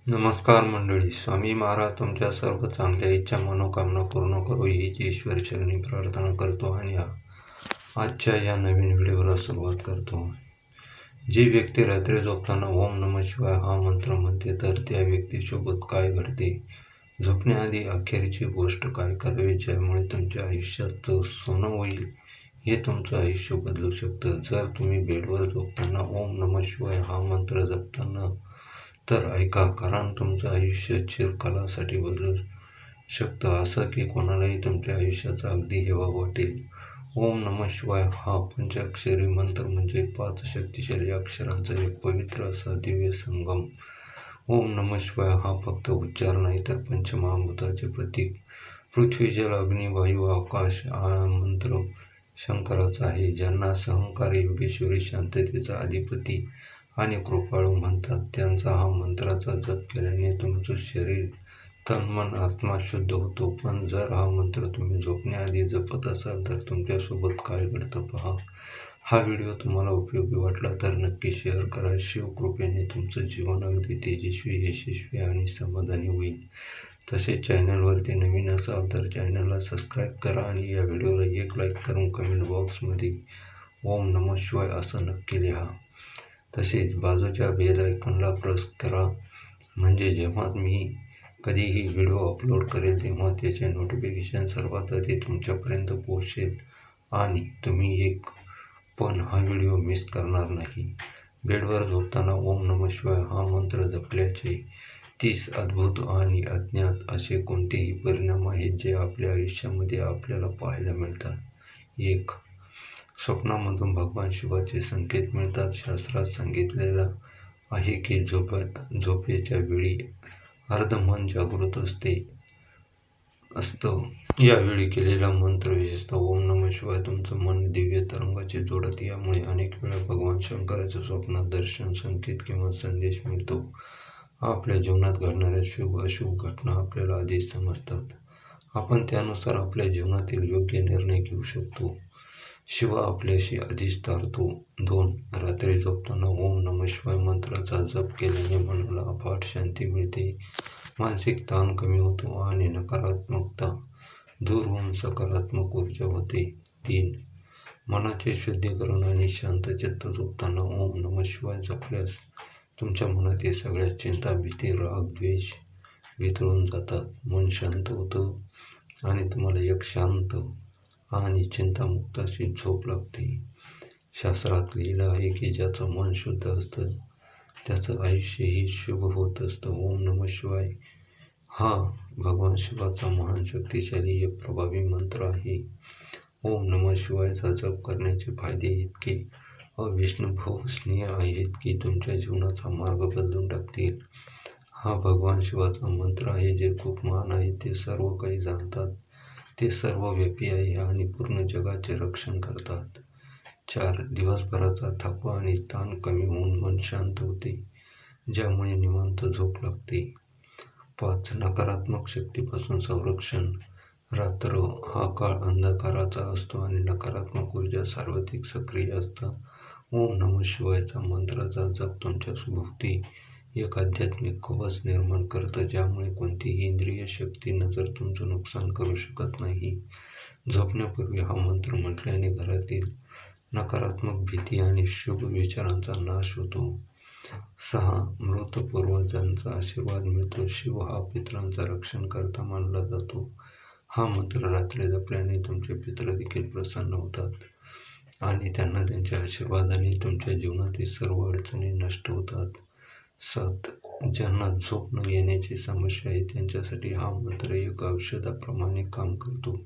नमस्कार मंडळी. स्वामी महाराज तुमच्या सर्व चांगल्या इच्छा मनोकामना पूर्ण करो हीच ईश्वरचरणी प्रार्थना करतो आणि आजच्या या नवीन व्हिडिओला सुरुवात करतो. जी व्यक्ती रात्री झोपताना ओम नमः शिवाय हा मंत्र म्हणते तर त्या व्यक्तीसोबत काय घडते, झोपण्याआधी अखेरची गोष्ट काय करावी ज्यामुळे तुमच्या आयुष्यात सोनं होईल, हे तुमचं आयुष्य बदलू शकतं. जर तुम्ही बेडवर झोपताना ओम नमः शिवाय हा मंत्र जपताना तर ऐका, कारण तुमचं आयुष्य चिरकालासाठी बदलू शकतं, असं की कोणालाही तुमच्या आयुष्याचा अगदी हेवा वाटेल. ओम नमः शिवाय हा पंचाक्षरी मंत्र म्हणजे 5 शक्तिशाली अक्षरांचा एक पवित्र असा दिव्य संगम. ओम नमः शिवाय हा फक्त उच्चार नाही तर पंचमहाभूताचे प्रतीक पृथ्वी, जल, अग्नी, वायू, आकाश हा मंत्र शंकराचा आहे, ज्यांना सहंकारी, योगेश्वरी, शांततेचा अधिपती आणि कृपाळू म्हणतात. त्यांचा हा मंत्राचा जप केल्याने तुमचं शरीर, तन, मन, आत्मा शुद्ध होतो. पण जर हा मंत्र तुम्ही झोपण्याआधी जपत असाल तर तुमच्यासोबत काय घडतं पहा. हा व्हिडिओ तुम्हाला उपयोगी वाटला तर नक्की शेअर करा. शिवकृपेने तुमचं जीवन अगदी तेजस्वी, यशस्वी आणि समाधानी होईल. तसेच चॅनलवरती नवीन असाल तर चॅनलला सबस्क्राईब करा आणि या व्हिडिओला एक लाईक करून कमेंट बॉक्समध्ये ओम नमः शिवाय असं नक्की लिहा. तसेच बाजूच्या बेल आयकॉनला प्रेस करा, म्हणजे जेव्हा मी कधीही व्हिडिओ अपलोड करेल तेव्हा त्याचे नोटिफिकेशन सर्वात आधी तुमच्यापर्यंत पोहोचेल आणि तुम्ही एक पण हा व्हिडिओ मिस करणार नाही. बेडवर झोपताना ओम नमः शिवाय हा मंत्र जपल्याचे 30 अद्भुत आणि अज्ञात असे कोणतेही परिणाम आहेत जे आपल्या आयुष्यामध्ये आपल्याला पाहायला मिळतात. 1. स्वप्नामधून भगवान शिवाचे संकेत मिळतात. शास्त्रात सांगितलेलं आहे की झोपेच्या वेळी अर्ध मन जागृत असतं. यावेळी केलेला मंत्र, विशेषतः ओम नमः शिवाय, तुमचं मन दिव्य तरंगाची जोडत. यामुळे अनेक वेळा भगवान शंकराच्या स्वप्नात दर्शन, संकेत किंवा संदेश मिळतो. आपल्या जीवनात घडणाऱ्या शुभ अशुभ घटना आपल्याला आधीच समजतात. आपण त्यानुसार आपल्या जीवनातील योग्य निर्णय घेऊ शकतो. शिव आपल्याशी आधीच तारतो. 2. रात्री झोपताना ओम नमः शिवाय मंत्राचा जप केल्याने मनाला अफाट शांती मिळते. मानसिक ताण कमी होतो आणि नकारात्मकता दूर होऊन सकारात्मक ऊर्जा होते. 3. मनाचे शुद्धीकरण आणि शांत चित्त. झोपताना ओम नमः शिवाय जपल्यास तुमच्या मनातील सगळ्या चिंता, भीती, राग, द्वेष वितळून जातात. मन शांत होतं आणि तुम्हाला एक शांत आणि चिंतामुक्त अशी झोप लागते. शास्त्रात लिहिलं आहे की ज्याचं मन शुद्ध असतं त्याचं आयुष्यही शुभ होत असतं. ओम नमः शिवाय हा भगवान शिवाचा महान, शक्तिशाली, एक प्रभावी मंत्र आहे. ओम नमः शिवायचा जप करण्याचे फायदे इतके अविस्मरणीय आहेत की तुमच्या जीवनाचा मार्ग बदलून टाकतील. हा भगवान शिवाचा मंत्र आहे जे खूप महान आहे. ते सर्व काही जाणतात, ते सर्वव्यापी आहे आणि पूर्ण जगाचे रक्षण करतात. 4. दिवसभराचा थकवा आणि ताण कमी होऊन मन शांत होते, ज्यामुळे निवांत झोप लागते. 5. नकारात्मक शक्तीपासून संरक्षण. रात्र हा काळ अंधकाराचा असतो आणि नकारात्मक ऊर्जा सर्वाधिक सक्रिय असतात. ओम नमः शिवायचा मंत्राचा जप तुमच्या सभोवती एक आध्यात्मिक कवच निर्माण करतं, ज्यामुळे कोणतीही इंद्रिय शक्ती, नजर तुमचं नुकसान करू शकत नाही. झोपण्यापूर्वी हा मंत्र म्हटल्याने घरातील नकारात्मक भीती आणि शुभ विचारांचा नाश होतो. 6. मृत पूर्वजांचा आशीर्वाद मिळतो. शिव हा पितरांचा रक्षणकर्ता मानला जातो. हा मंत्र रात्री जपल्याने तुमचे पितर देखील प्रसन्न होतात आणि त्यांना त्यांच्या आशीर्वादाने तुमच्या जीवनातील सर्व अडचणी नष्ट होतात. 7. ज्यांना झोप न येण्याची समस्या आहे त्यांच्यासाठी हा मंत्र एक औषधाप्रमाणे काम करतो.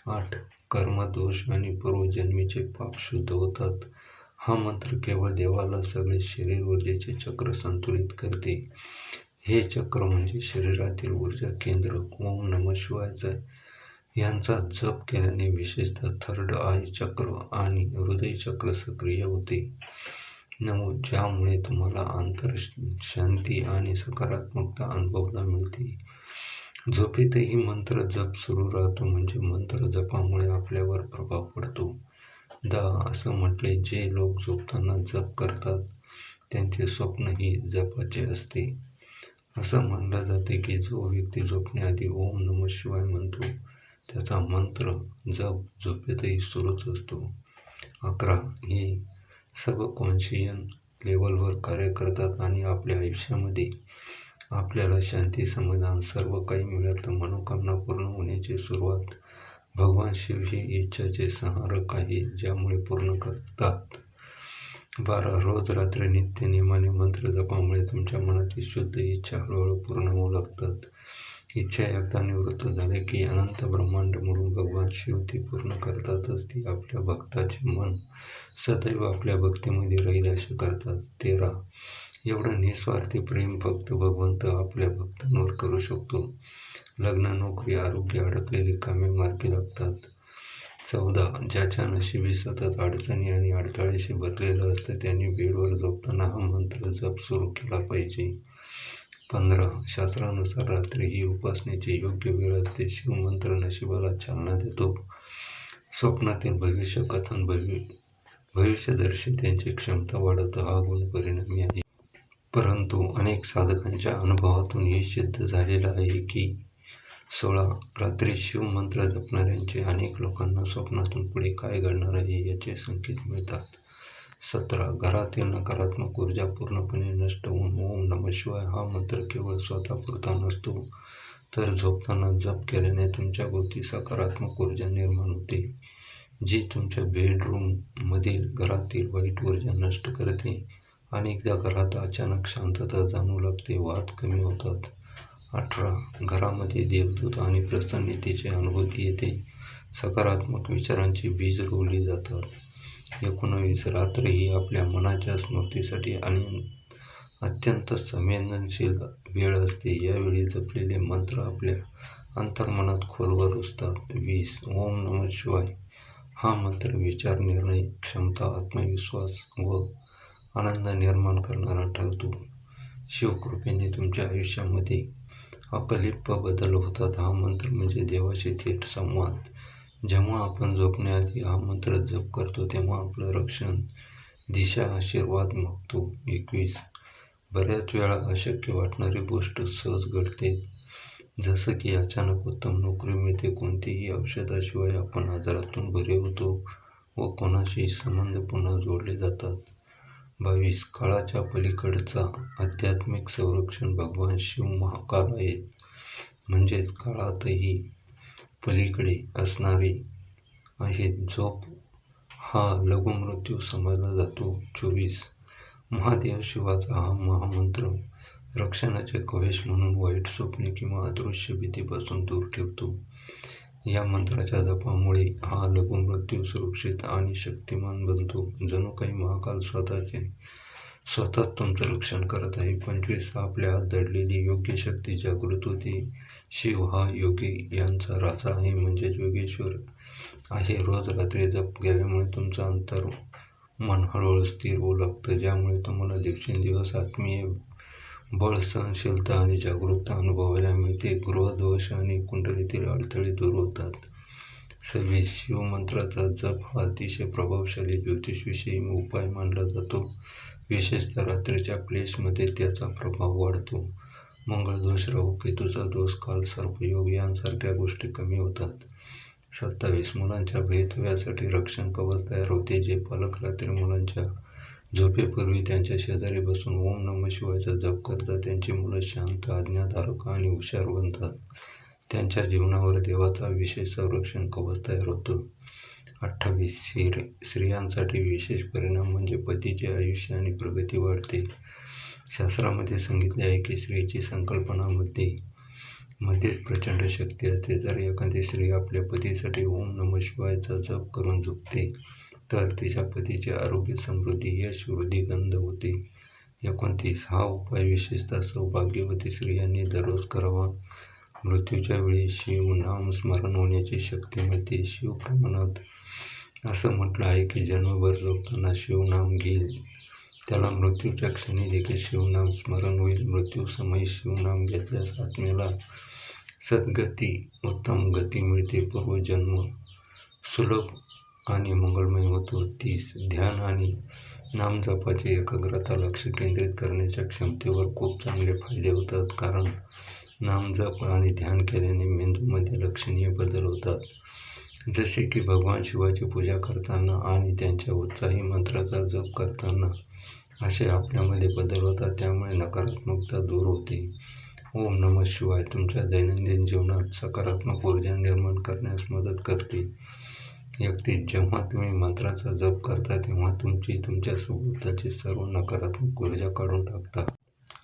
8. कर्मदोष आणि पूर्वजन्मीचे पाप शुद्ध होतात. हा मंत्र केवळ देवाला सगळे शरीर ऊर्जेचे चक्र संतुलित करते. हे चक्र म्हणजे शरीरातील ऊर्जा केंद्र. ओम नमः शिवाय यांचा जप केल्याने विशेषतः थर्ड आय चक्र आणि हृदय चक्र सक्रिय होते. 9. ज्यामुळे तुम्हाला आंतर शांती आणि सकारात्मकता अनुभवायला मिळते. झोपेतही मंत्र जप सुरू राहतो, म्हणजे मंत्र जपामुळे आपल्यावर प्रभाव पडतो. 10. असं म्हटले, जे लोक झोपताना जप करतात त्यांचे स्वप्नही जपाचे असते. असं मानलं जाते की जो व्यक्ती झोपण्याआधी ओम नमः शिवाय म्हणतो त्याचा मंत्र जप झोपेतही सुरूच असतो. 11 हे सबकॉन्शियस लेवलवर कार्य करतात आणि आपल्या आयुष्यामध्ये आपल्याला शांती, समाधान सर्व काही मिळेल तर मनोकामना पूर्ण होण्याची सुरुवात भगवान शिव हे इच्छाचे संहारक आहे, ज्यामुळे पूर्ण करतात. 12 रोज रात्री नित्य नियमाने मंत्र जपामुळे तुमच्या मनातील शुद्ध इच्छा हळूहळू पूर्ण होऊ लागतात. इच्छा एकदा निवृत्त झाली की अनंत ब्रह्मांड म्हणून भगवान शिव ती पूर्ण करतातच. ती आपल्या भक्ताचे मन सदैव आपल्या भक्तीमध्ये राहील असे करतात. 13 एवढं निस्वार्थी प्रेम फक्त भगवंत आपल्या भक्तांवर करू शकतो. लग्न, नोकरी, आरोग्य, अडकलेली कामे मार्गी लागतात. 14 ज्याच्या नशिबी सतत अडचणी आणि अडथळ्याशी भरलेलं असतं त्यांनी बेडवर झोपताना हा मंत्र जप सुरू केला पाहिजे. 15 शास्त्रानुसार रात्री ही उपासनेची योग्य वेळ असते. शिवमंत्र नशिबाला चालना देतो. स्वप्नातील भविष्य कथन भविष्यदर्शी त्यांची क्षमता वाढवतो. हा गुण परिणामी आहे. परंतु अनेक साधकांच्या अनुभवातून हे सिद्ध झालेलं आहे की 16 रात्री शिवमंत्र जपणाऱ्यांचे अनेक लोकांना स्वप्नातून पुढे काय घडणार आहे याचे संकेत मिळतात. 17 घरातील नकारात्मक ऊर्जा पूर्णपणे नष्ट होऊन ओम नमः शिवाय हा मंत्र केवळ स्वतःपुरता नसतो, तर झोपताना जप केल्याने तुमच्या भोवती सकारात्मक ऊर्जा निर्माण होते, जी तुमच्या बेडरूममधील घरातील वाईट ऊर्जा नष्ट करते. अनेकदा घरात अचानक शांतता जाणवू लागते, वाद कमी होतात. 18 घरामध्ये देवदूत आणि प्रसन्नतेची अनुभूती येते, सकारात्मक विचारांची बीज रोवली जातात. 19 रात्र ही आपल्या मनाच्या स्मृतीसाठी आणि अत्यंत संवेदनशील वेळ असते. यावेळी जपलेले मंत्र आपल्या अंतर्मनात खोलवर रुजतात. 20 ओम नमः शिवाय हा मंत्र विचार, निर्णय क्षमता, आत्मविश्वास व आनंद निर्माण करणारा ठरतो. शिवकृपेने तुमच्या आयुष्यामध्ये अकल्पित बदल होतात. हा मंत्र म्हणजे देवाशी थेट संवाद. जेव्हा आपण झोपण्याआधी हा मंत्र जप करतो तेव्हा आपलं रक्षण, दिशा, आशीर्वाद मागतो. 21 बऱ्याच वेळा अशक्य वाटणारी गोष्ट सहज घडते, जसं की अचानक उत्तम नोकरी मिळते, कोणतीही औषधाशिवाय आपण आजारातून बरे होतो व कोणाशी संबंध पुन्हा जोडले जातात. 22 काळाच्या पलीकडचा आध्यात्मिक संरक्षण भगवान शिव महाकाल आहेत, म्हणजेच काळातही पलीकडे असणारे आहेत. झोप हा लघुमृत्यू समजला जातो. 24 महादेव शिवाचा हा महामंत्र रक्षणाचे कवच म्हणून वाईट स्वप्ने किंवा अदृश्य भीतीपासून दूर ठेवतो. या मंत्राच्या जपामुळे हा लघुमृत्यू सुरक्षित आणि शक्तिमान बनतो, जणू काही महाकाल स्वतःच तुमचं रक्षण करत आहे. 25 आपल्या आत दडलेली योग्य शक्ती जागृत होते. शिव हा योगी यांचा राजा आहे, म्हणजेच योगेश्वर आहे. रोज रात्री जप केल्यामुळे तुमचं अंतर्मन हळूहळू स्थिर होऊ लागतं, ज्यामुळे तुम्हाला दिवसेंदिवस आत्मीय बळ, सहनशीलता आणि जागरूकता अनुभवायला मिळते. गृहदोष आणि कुंडलीतील अडथळे दूर होतात. 26 शिवमंत्राचा जप हा अतिशय प्रभावशाली ज्योतिषविषयी उपाय मानला जातो. विशेषतः रात्रीच्या प्लेसमध्ये त्याचा प्रभाव वाढतो. मंगळदोष, राहू केतूचा दोष, काल सर्पयोग यांसारख्या गोष्टी कमी होतात. 27 मुलांच्या भवितव्यासाठी रक्षण कवच तयार होते. जे पालक रात्री मुलांच्या झोपेपूर्वी त्यांच्या शेजारी बसून ओम नमः शिवायचा जप करतात त्यांची मुलं शांत, आज्ञाधारक आणि हुशार बनतात. त्यांच्या जीवनावर देवाचा विशेष संरक्षण कवच तयार होतं. 28 स्त्रियांसाठी विशेष परिणाम म्हणजे पतीचे आयुष्य आणि प्रगती वाढते. शास्त्रामध्ये सांगितले आहे की स्त्रीची संकल्पना मध्येच प्रचंड शक्ती असते. जर एखादी स्त्री आपल्या पतीसाठी ओम नमः शिवायचा जप करून झोपते तर तिच्या पतीचे आरोग्य, समृद्धी, यश, वृद्धिंगत होते. 29 हा उपाय विशेषतः सौभाग्यवती स्त्रियांनी दररोज करावा. मृत्यूच्या वेळी शिव नाम स्मरण होण्याची शक्ती मिळते. शिवपुराणात असं म्हटलं आहे की जन्मभर झोपताना शिवनाम घेईल त्याला मृत्यूच्या क्षणी देखील शिवनाम स्मरण होईल. मृत्यूसमयी शिवनाम घेतल्यास आत्म्याला सद्गती, उत्तम गती मिळते. पूर्वजन्म सुलभ आणि मंगळमय होतो. 30 ध्यान आणि नामजपाची एकाग्रता लक्ष केंद्रित करण्याच्या क्षमतेवर खूप चांगले फायदे होतात, कारण नामजप आणि ध्यान केल्याने मेंदूमध्ये लक्षणीय बदल होतात. जसे की भगवान शिवाची पूजा करताना आणि त्यांच्या उत्साही मंत्राचा जप करताना असे आपल्यामध्ये बदल होतात. त्यामुळे नकारात्मकता दूर होते. ओम नमः शिवाय तुमच्या दैनंदिन जीवनात सकारात्मक ऊर्जा निर्माण करण्यास मदत करते. जेव्हा तुम्ही मंत्राचा जप करता तेव्हा तुमच्या सभोवतालची सर्व नकारात्मक ऊर्जा काढून टाकता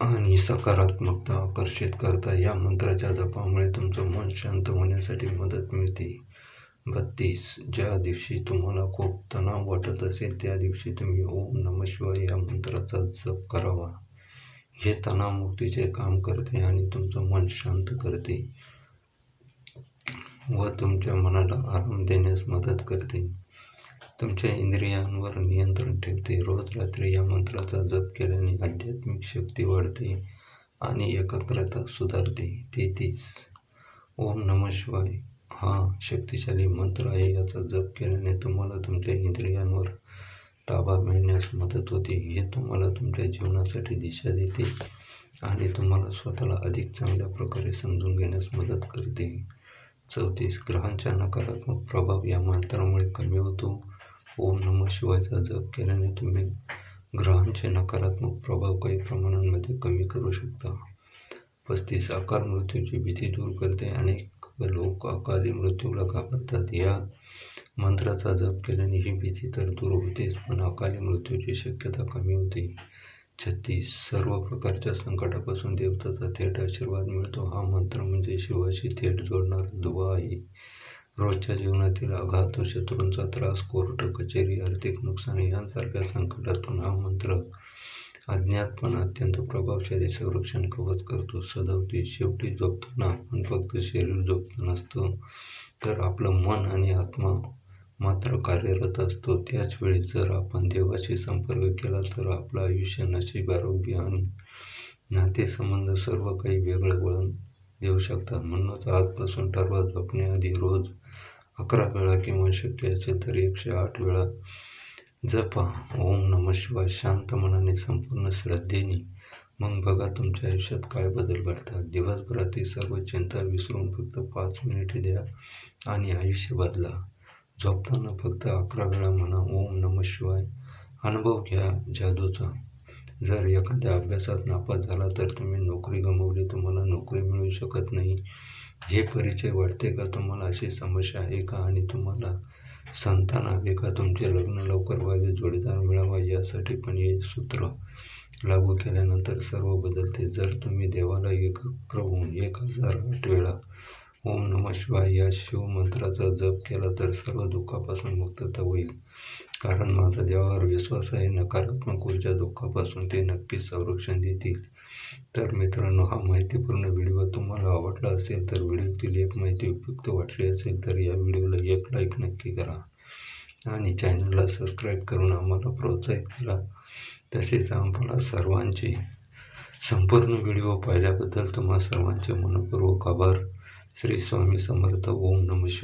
आणि सकारात्मकता आकर्षित करता. या मंत्राच्या जपामुळे तुमचं मन शांत होण्यासाठी मदत मिळते. 32. ज्या दिवशी तुम्हाला खूप तणाव वाटत असेल त्या दिवशी तुम्ही ओम नमः शिवाय या मंत्राचा जप करावा. हे तणावमुक्तीचे काम करते आणि तुमचं मन शांत करते व तुमच्या मनाला आराम देण्यास मदत करते. तुमच्या इंद्रियांवर नियंत्रण ठेवते. रोज रात्री या मंत्राचा जप केल्याने आध्यात्मिक शक्ती वाढते आणि एकाग्रता सुधारते. 33. ओम नमः शिवाय हा शक्तिशाली मंत्र आहे. याचा जप केल्याने तुम्हाला तुमच्या इंद्रियांवर ताबा मिळण्यास मदत होते. हे तुम्हाला तुमच्या जीवनासाठी दिशा देते आणि तुम्हाला स्वतःला अधिक चांगल्या प्रकारे समजून घेण्यास मदत करते. 34. ग्रहांचा नकारात्मक प्रभाव या मंत्रामुळे कमी होतो. ओम नमः शिवायचा जप केल्याने तुम्ही ग्रहांचे नकारात्मक प्रभाव काही प्रमाणांमध्ये कमी करू शकता. 35. अकाल मृत्यूची भीती दूर करते. अनेक लोक अकाली मृत्यूला घाबरतात. या मंत्राचा जप केल्याने ही भीती तर दूर होतेच, पण अकाली मृत्यूची शक्यता कमी होते. 36. सर्व प्रकारच्या संकटापासून देवताचा थेट आशीर्वाद मिळतो. हा मंत्र म्हणजे शिवाशी थेट जोडणारा दुवा आहे. रोजच्या जीवनातील आघात, शत्रूंचा त्रास, कोर्ट कचेरी, आर्थिक नुकसान यांसारख्या संकटातून हा मंत्र अज्ञातपणे अत्यंत प्रभावशाली संरक्षण कवच करतो. 37. शेवटी झोपताना आपण फक्त शरीर झोपत नसतं, तर आपलं मन आणि आत्मा मात्र कार्यरत असतो. त्याच वेळी जर आपण देवाशी संपर्क केला तर आपलं आयुष्य, नशीब, आरोग्य आणि नातेसंबंध सर्व काही वेगळं वळण देऊ शकतात. म्हणूनच आजपासून ठरवा, झोपण्याआधी रोज 11 वेळा किंवा शक्य असेल तर 108 वेळा जपा ओम नमः शिवाय शांत मनाने, संपूर्ण श्रद्धेने. मग बघा तुमच्या आयुष्यात काय बदल घडतात. दिवसभरातील सर्व चिंता विसरून फक्त 5 मिनिटे द्या आणि आयुष्य बदला. झोपताना फक्त 11 वेळा म्हणा ओम नमः शिवाय. अनुभव घ्या जादूचा. जर एखाद्या अभ्यासात नापास झाला तर तुम्ही नोकरी गमावली, तुम्हाला नोकरी मिळू शकत नाही, हे परिचय वाटते का तुम्हाला? अशी समस्या आहे का? आणि तुम्हाला संतान हवे का? तुमचे लग्न लवकर व्हावे, जोडीदार मिळावा, यासाठी पण हे सूत्र लागू केल्यानंतर सर्व बदलते. जर तुम्ही देवाला एकाग्र होऊन 1008 वेळा ओम नमः शिवाय या शिवमंत्राचा जप केला तर सर्व दुःखापासून मुक्तता होईल. कारण माझा देवावर विश्वास आहे. नकारात्मक ऊर्जा, दुःखापासून ते नक्कीच संरक्षण देतील. तर मित्रांनो, हा माहितीपूर्ण व्हिडिओ तुम्हाला आवडला असेल तर, व्हिडिओतील एक माहिती उपयुक्त वाटली असेल तर या व्हिडिओला एक लाईक नक्की करा आणि चॅनलला सबस्क्राईब करून आम्हाला प्रोत्साहित करा. तसेच आम्हाला सर्वांचे संपूर्ण व्हिडिओ पाहिल्याबद्दल तुम्हा सर्वांचे मनपूर्वक आभार. श्री स्वामी समर्थ. ओम नमः शिवाय.